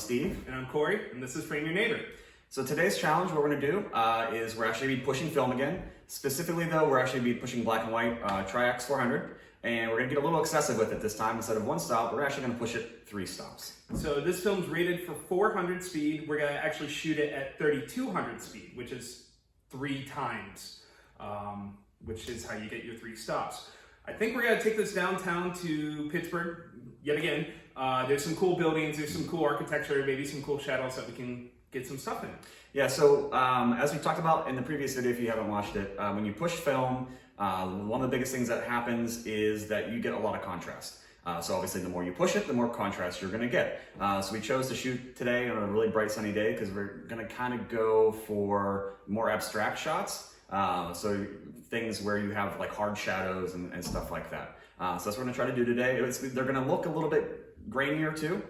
Steve. And I'm Corey, and this is Frame Your Neighbor. So today's challenge, what we're gonna do is we're actually be pushing film again. Specifically though, we're actually be pushing black and white Tri-X 400, and we're gonna get a little excessive with it this time. Instead of one stop, we're actually gonna push it 3 stops. So this film's rated for 400 speed. We're gonna actually shoot it at 3200 speed, which is 3 times, which is how you get your 3 stops. I think we're gonna take this downtown to Pittsburgh, yet again. There's some cool buildings, there's some cool architecture, maybe some cool shadows that we can get some stuff in. Yeah, so as we talked about in the previous video, if you haven't watched it, when you push film, one of the biggest things that happens is that you get a lot of contrast. So obviously the more you push it, the more contrast you're gonna get. So we chose to shoot today on a really bright sunny day because we're gonna kind of go for more abstract shots. So things where you have like hard shadows and stuff like that. So that's what we're gonna try to do today. They're gonna look a little bit grainier too.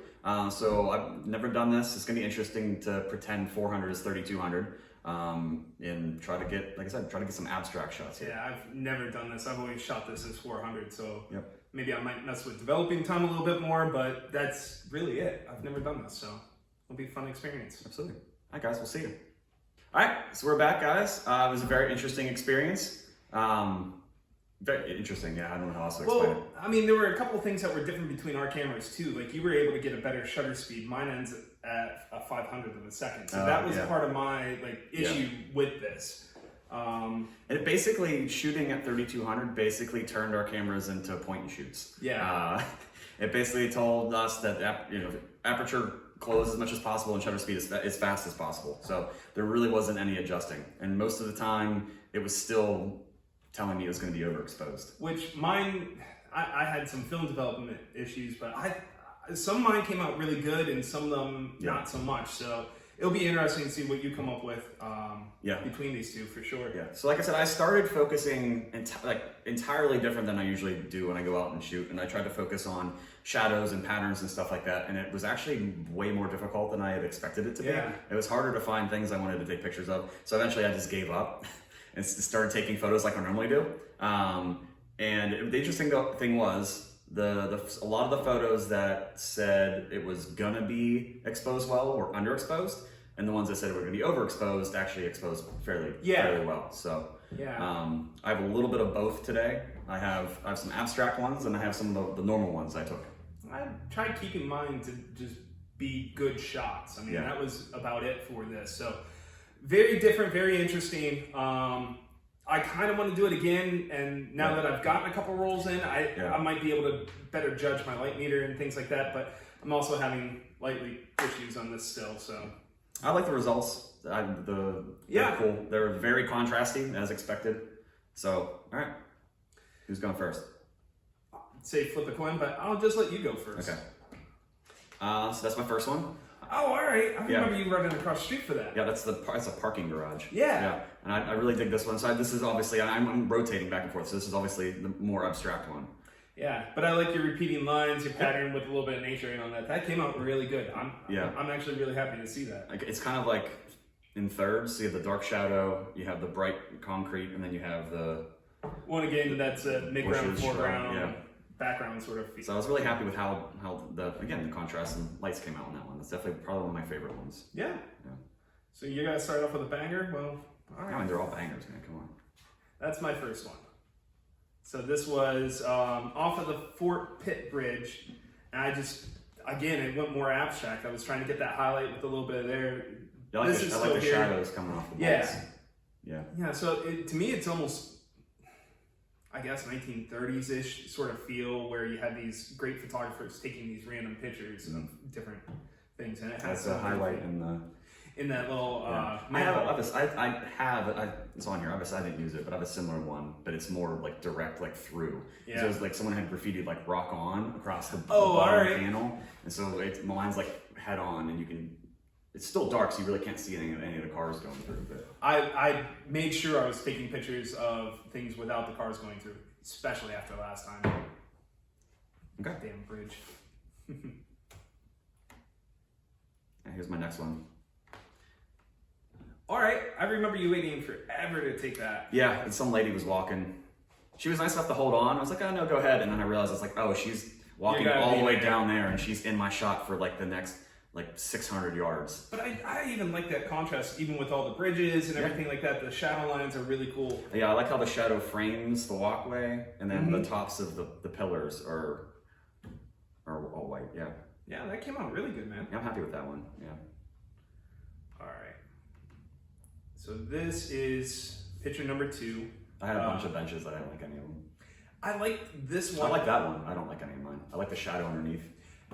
So I've never done this. It's gonna be interesting to pretend 400 is 3200 and try to get, like I said, try to get some abstract shots here. Yeah, I've never done this. I've always shot this as 400, so yep. Maybe I might mess with developing time a little bit more, but that's really it. I've never done this, so it'll be a fun experience. Absolutely. All right, guys, we'll see you. All right, so we're back, guys. It was a very interesting experience. Very interesting, yeah, I don't know how else to explain it. Well, I mean, there were a couple of things that were different between our cameras too. Like you were able to get a better shutter speed. Mine ends at a 500th of a second. So that was part of my issue with this. And it basically, shooting at 3200 basically turned our cameras into point and shoots. Yeah. It basically told us that aperture close as much as possible and shutter speed as fast as possible. So there really wasn't any adjusting. And most of the time, it was still telling me it was going to be overexposed. Which mine, I had some film development issues, but some of mine came out really good and some of them not so much. So it'll be interesting to see what you come up with between these two for sure. Yeah. So like I said, I started focusing entirely different than I usually do when I go out and shoot, and I tried to focus on shadows and patterns and stuff like that, and it was actually way more difficult than I had expected it to be. It was harder to find things I wanted to take pictures of, so eventually I just gave up and started taking photos like I normally do. And the interesting thing was, a lot of the photos that said it was gonna be exposed well were underexposed, and the ones that said it were gonna be overexposed actually exposed fairly well. So I have a little bit of both today. I have some abstract ones and I have some of the normal ones I took. I tried keeping mine to just be good shots. I mean, that was about it for this. So very different, very interesting. I kind of want to do it again, and now that I've gotten a couple rolls in, I might be able to better judge my light meter and things like that, but I'm also having lightly issues on this still, so. I like the results. They're cool. They're very contrasty, as expected. So, all right. Who's going first? Say flip a coin, but I'll just let you go first. Okay. So that's my first one. Oh, all right. I remember you running across the street for that. Yeah, that's a parking garage. Yeah. And I really dig this one. So this is obviously, I'm rotating back and forth, so this is obviously the more abstract one. Yeah, but I like your repeating lines, your pattern with a little bit of nature in on that. That came out really good. I'm actually really happy to see that. It's kind of like in thirds. So you have the dark shadow, you have the bright concrete, and then you have the... One again, that's a midground, foreground, background sort of feel. So I was really happy with how the contrast and lights came out on that one. That's definitely probably one of my favorite ones. Yeah. So you're gonna start off with a banger? Well, all right. I mean, they're all bangers, man. Come on. That's my first one. So this was off of the Fort Pitt Bridge, and it went more abstract. I was trying to get that highlight with a little bit of there. I like the shadows coming off the lights. Yeah. So to me, it's almost, I guess, 1930s-ish sort of feel, where you had these great photographers taking these random pictures of different things, and it has a highlight in that little. It's on here. Obviously, I didn't use it, but I have a similar one, but it's more like direct, like through. So it's like someone had graffitied like "rock on" across the bottom panel, and so mine's like head on, and you can. It's still dark, so you really can't see any of the cars going through. But I made sure I was taking pictures of things without the cars going through, especially after last time. Okay. Damn bridge. Here's my next one. All right, I remember you waiting forever to take that. Yeah, and some lady was walking. She was nice enough to hold on. I was like, oh no, go ahead. And then I realized, I was like, oh, she's walking all the way down there, and she's in my shot for like the next like 600 yards. But I even like that contrast, even with all the bridges and everything like that. The shadow lines are really cool. Yeah, I like how the shadow frames the walkway, and then the tops of the pillars are all white. Yeah. Yeah, that came out really good, man. Yeah, I'm happy with that one. Yeah. All right. So this is picture number 2. I had a bunch of benches. I didn't like any of them. I like this one. I like that one. I don't like any of mine. I like the shadow underneath.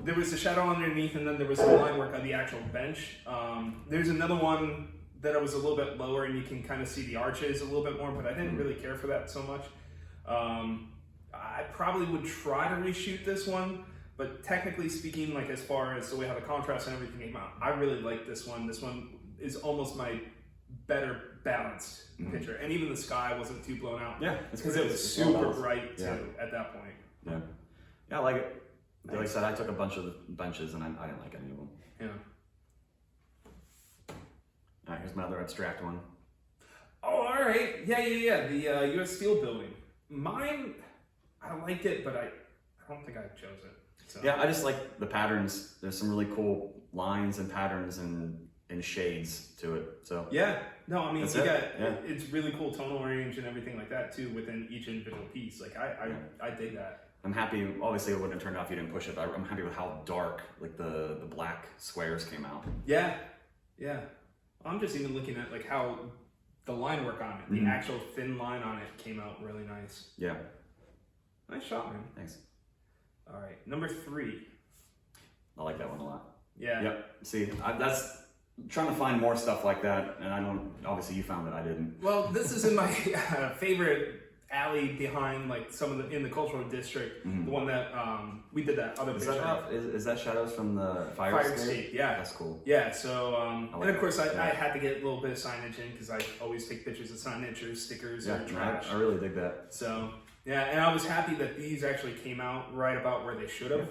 There was the shadow underneath, and then there was the line work on the actual bench. There's another one that I was a little bit lower, and you can kind of see the arches a little bit more, but I didn't really care for that so much. I probably would try to reshoot this one, but technically speaking, like as far as the way how the contrast and everything came out, I really like this one. This one is almost my better balanced picture, and even the sky wasn't too blown out. Yeah, it's because it was super bright too at that point. Yeah, yeah, I like it. Like I said, I took a bunch of the benches and I didn't like any of them. Yeah. All right, here's my other abstract one. Oh, all right. Yeah. The U.S. Steel building. Mine, I liked it, but I don't think I chose it. So. Yeah, I just like the patterns. There's some really cool lines and patterns and shades to it. So yeah, no, I mean it's really cool tonal range and everything like that too within each individual piece. Like I dig that. I'm happy. Obviously, it wouldn't have turned out if you didn't push it. But I'm happy with how dark like the black squares came out. Yeah. I'm just even looking at like how the line work on it, the actual thin line on it came out really nice. Yeah. Nice shot, man. Thanks. All right, number 3. I like that one a lot. Yeah. Yep. See, that's trying to find more stuff like that, and I don't. Obviously, you found it. I didn't. Well, this is in my favorite alley behind like some of the in the cultural district. The one that we did that other picture. Is that shadows from the fire escape? Yeah, that's cool. Yeah, so like and of course I had to get a little bit of signage in because I always take pictures of signage or stickers or trash. I really dig that. So yeah, and I was happy that these actually came out right about where they should have. Yeah.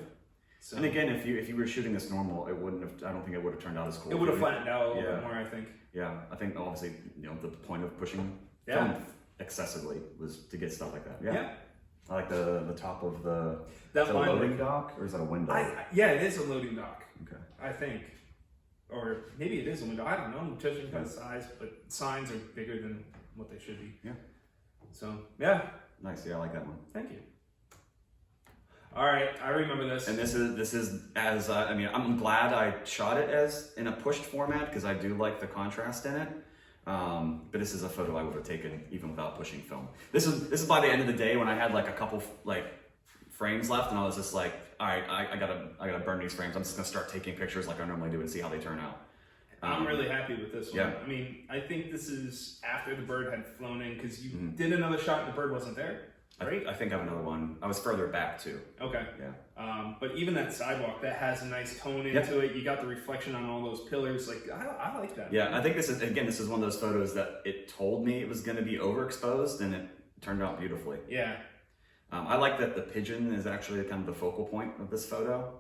So. And again, if you were shooting this normal, it wouldn't have. I don't think it would have turned out as cool. It would have flattened out a little bit more, I think. Yeah, I think obviously the point of pushing film excessively was to get stuff like that. Yeah. I like the top of the loading dock, or is that a window? Yeah, it is a loading dock. Okay. I think, or maybe it is a window. I don't know, judging by the size, but signs are bigger than what they should be. Yeah. So yeah. Nice. Yeah, I like that one. Thank you. All right, I remember this. And this is as I mean, I'm glad I shot it as in a pushed format because I do like the contrast in it. But this is a photo I would have taken even without pushing film. This is by the end of the day when I had like a couple like frames left, and I was just like, all right, I gotta burn these frames. I'm just gonna start taking pictures like I normally do and see how they turn out. I'm really happy with this one. Yeah. I mean, I think this is after the bird had flown in because you did another shot and the bird wasn't there. Right? I think I have another one. I was further back too. Okay. Yeah. But even that sidewalk that has a nice tone into it. You got the reflection on all those pillars. Like I like that. Yeah, I think this is one of those photos that it told me it was going to be overexposed, and it turned out beautifully. Yeah. I like that the pigeon is actually kind of the focal point of this photo.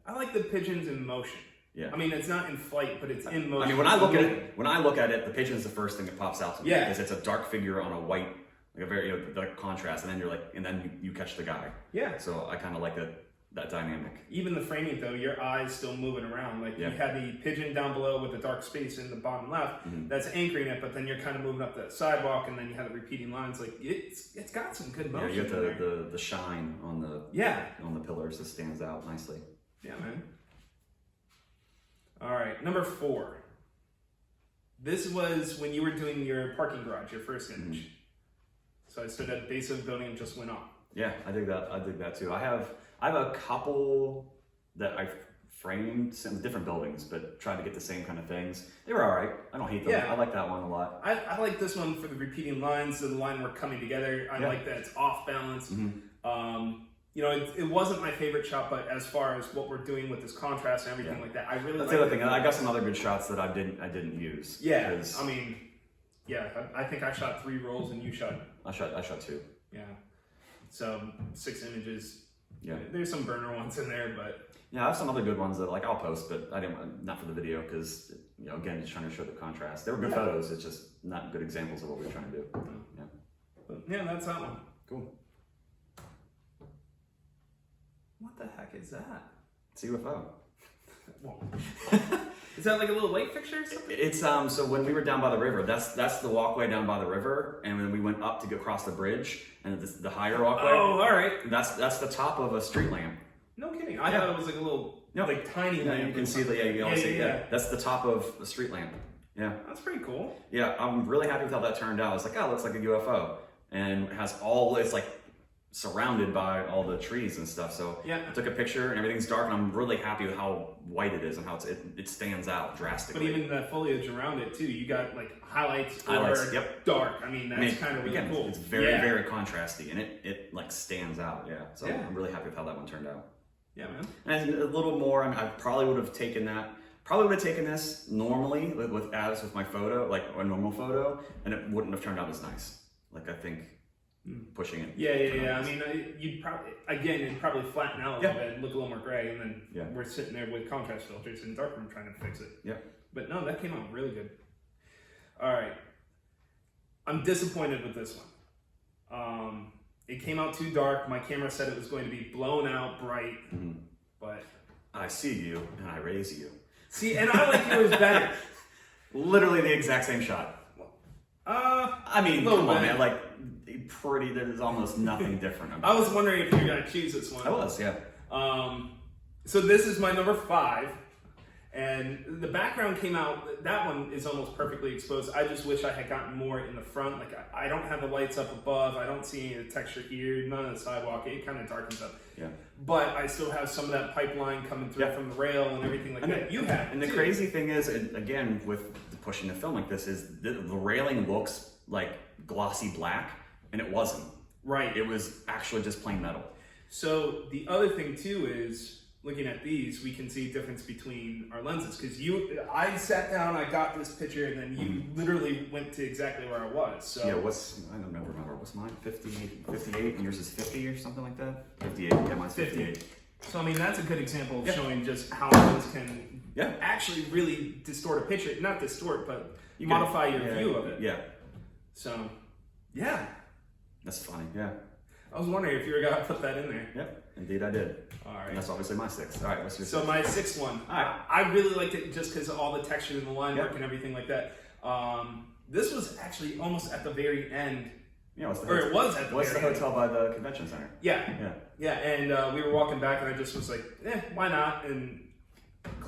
I like the pigeons in motion. Yeah. I mean, it's not in flight, but it's in motion. I mean, when I look at it, the pigeon is the first thing that pops out to me. Yeah. Because it's a dark figure on a white. Like a very dark contrast, and then you're like, and then you catch the guy. Yeah. So I kind of like that dynamic. Even the framing though, your eye's still moving around. Like you had the pigeon down below with the dark space in the bottom left. That's anchoring it, but then you're kind of moving up the sidewalk, and then you have the repeating lines. Like it's got some good motion. Yeah, you have the shine on the pillars that stands out nicely. Yeah, man. All right, number 4. This was when you were doing your parking garage, your first image. So I stood at the base of the building and just went up. Yeah, I dig that. I dig that too. I have a couple that I framed in different buildings, but tried to get the same kind of things. They were all right. I don't hate them. Yeah. I like that one a lot. I like this one for the repeating lines, so the line work coming together. I like that it's off balance. It wasn't my favorite shot, but as far as what we're doing with this contrast and everything like that, I really. That's the other thing. I got some other good shots that I didn't use. Yeah, I mean. Yeah, I think I shot 3 rolls and you shot. I shot 2. Yeah, so 6 images. Yeah, there's some burner ones in there, but yeah, I have some other good ones that I'll post, but I didn't not for the video because again, just trying to show the contrast. They were good photos. It's just not good examples of what we were trying to do. Yeah, but yeah, that's that one. Cool. What the heck is that? It's a UFO. Well, is that like a little light fixture or something? It's so when we were down by the river, that's the walkway down by the river, and when we went up to go across the bridge and the higher walkway. Oh, all right. That's the top of a street lamp. No kidding. I thought it was like a little, like tiny Yeah, lamp. you can see the you can see that's the top of a street lamp. Yeah. That's pretty cool. Yeah, I'm really happy with how that turned out. It's like, oh, it looks like a UFO, and it has it's like surrounded by all the trees and stuff. So yeah, I took a picture and everything's dark, and I'm really happy with how white it is and how it stands out drastically. But even the foliage around it too, you got like highlights yep. dark. I mean, that's kind of really again, cool. It's very very contrasty, and it like stands out. Yeah, so I'm really happy with how that one turned out. Yeah, man. And a little more. I mean, I probably would have taken that. Probably would have taken this normally with my photo, like a normal photo, and it wouldn't have turned out as nice. Like I think pushing it. Yeah. I mean, you'd probably it'd probably flatten out a little bit, and look a little more gray, and then we're sitting there with contrast filters in darkroom trying to fix it. Yeah. But no, that came out really good. All right, I'm disappointed with this one. It came out too dark. My camera said it was going to be blown out bright, but I see you and I raise you. See, and I like yours better. Literally the exact same shot. I mean, come on, man. Like, there's almost nothing different about it. I was wondering if you were going to choose this one. I was, yeah. So this is my number 5. And the background came out, that one is almost perfectly exposed. I just wish I had gotten more in the front. Like, I don't have the lights up above. I don't see any of the texture here. None of the sidewalk. It kind of darkens up. Yeah. But I still have some of that pipeline coming through from the rail and everything like that. You have. And the crazy thing is, again, with pushing the film like this, is the railing looks like glossy black, and it wasn't. Right. It was actually just plain metal. So the other thing too is, looking at these, we can see a difference between our lenses. Because I sat down, I got this picture, and then you literally went to exactly where I was. So yeah, I don't remember. What's mine? 58, and yours is 50 or something like that? 58, yeah, mine's 58. So I mean, that's a good example of showing just how lens can actually really distort a picture. Not distort, but you modify your view of it. Yeah. So, yeah. That's funny, yeah. I was wondering if you were going to put that in there. Yep, indeed I did. All right. And that's obviously my 6th. All right, what's your 6th? So my 6th one. All right. I really liked it just because of all the texture and the line work and everything like that. This was actually almost at the very end. Yeah, it was at the very end. What's the hotel by the convention center? Yeah, and we were walking back, and I just was like, why not? And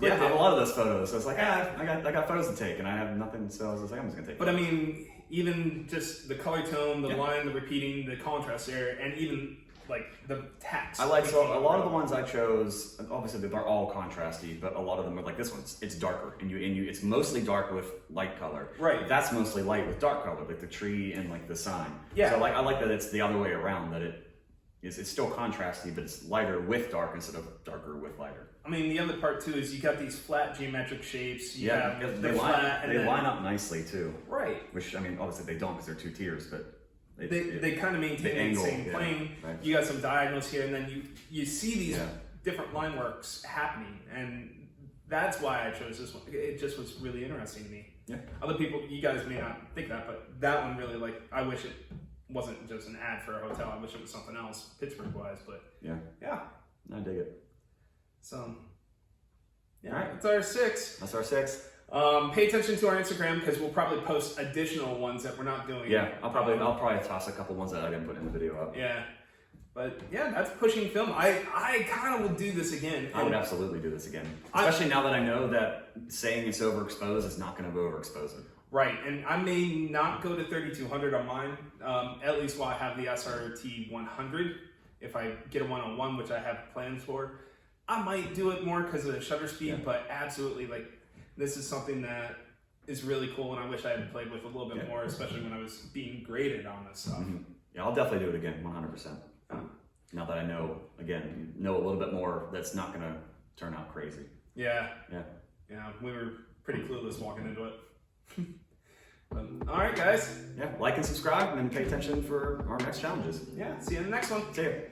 I have a lot of those photos. So it's like, I got photos to take, and I have nothing, so I was like, I'm just gonna take. But I mean, even just the color tone, the line, the repeating, the contrast there, and even like the text. I like so a lot of the ones I chose. Obviously, they're all contrasty, but a lot of them are like this one. It's darker, and it's mostly dark with light color. Right. That's mostly light with dark color, like the tree and like the sign. Yeah. So I like that it's the other way around. That it's still contrasty, but it's lighter with dark instead of darker with lighter. I mean, the other part too is you got these flat geometric shapes. They line up nicely too. Right. Which I mean, obviously they don't because they're 2 tiers, but they kind of maintain the same plane. Right. You got some diagonals here, and then you see these different line works happening, and that's why I chose this one. It just was really interesting to me. Yeah. Other people, you guys may not think that, but that one really I wish it wasn't just an ad for a hotel. I wish it was something else, Pittsburgh-wise, but yeah, I dig it. So, all right, that's our 6. That's our 6. Pay attention to our Instagram because we'll probably post additional ones that we're not doing. Yeah, I'll probably toss a couple ones that I didn't put in the video up. Yeah, but that's pushing film. I kind of would do this again. I would absolutely do this again, especially now that I know that saying it's overexposed is not going to overexpose it. Right, and I may not go to 3200 on mine, at least while I have the SRT 100. If I get a 101, which I have plans for, I might do it more because of the shutter speed, but absolutely, this is something that is really cool, and I wish I had played with a little bit more, especially when I was being graded on this stuff. Mm-hmm. Yeah, I'll definitely do it again, 100%. Now that I know a little bit more, that's not going to turn out crazy. Yeah, we were pretty clueless walking into it. All right, guys. Yeah, like and subscribe, and then pay attention for our next challenges. Yeah, see you in the next one. See you.